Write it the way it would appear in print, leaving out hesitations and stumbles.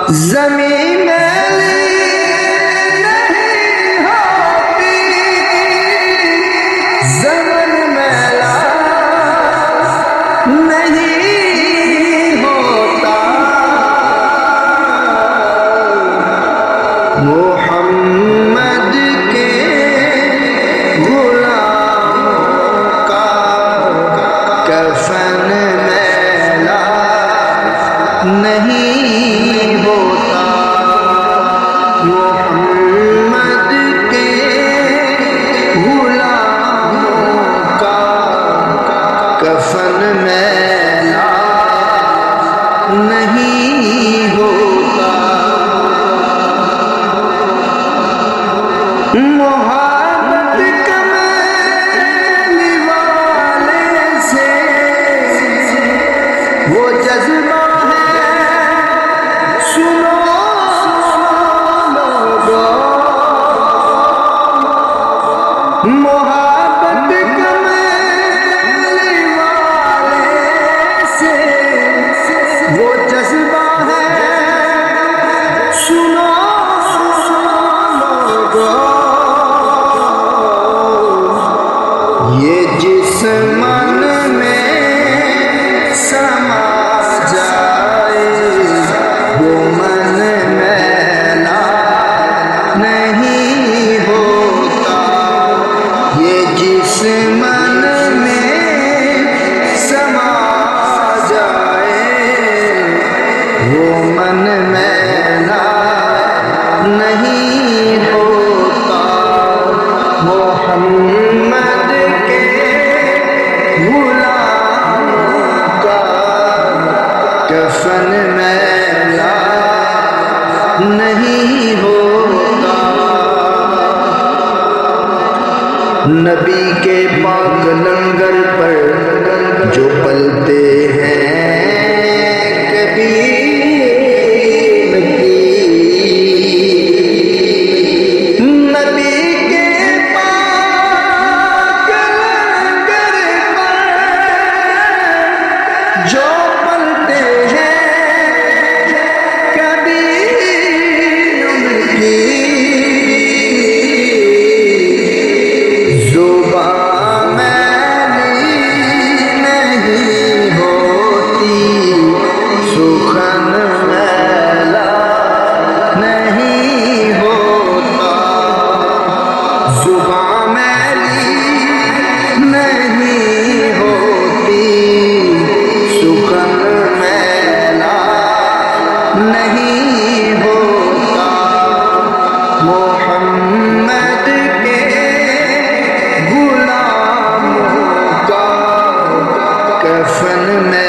زمین میلی نہیں ہوتی، زمن میلا نہیں ہوتا، محمد کے غلاموں کا کفن میلا نہیں ہوتا، محمد کے غلاموں کا کفن میلا نہیں ہوتا، محبت کمیلی والے سے وہ جذبہ ہے، سنو لوگو، محبت کمیلی والے سے وہ جذبہ ہے، سنو لوگو، یہ جس من میں سما جائے وہ من میلا نہیں ہوتا، یہ جس من میں سما جائے وہ من میلا نہیں ہوتا، محمد کے غلاموں کا کفن میلا نہیں ہوتا، نبی کے پاک لنگر پر جو پلتے ہیں کبھی نبی کے پاک لنگر پر جو پلتے ہیں کبھی ان کی زبان میلی نہیں ہوتی، سخن میلا نہیں ہوتا، زبان میلی نہیں ہوتی، سخن میلا نہیں ہوتا، محمد کے غلاموں کا کفن میں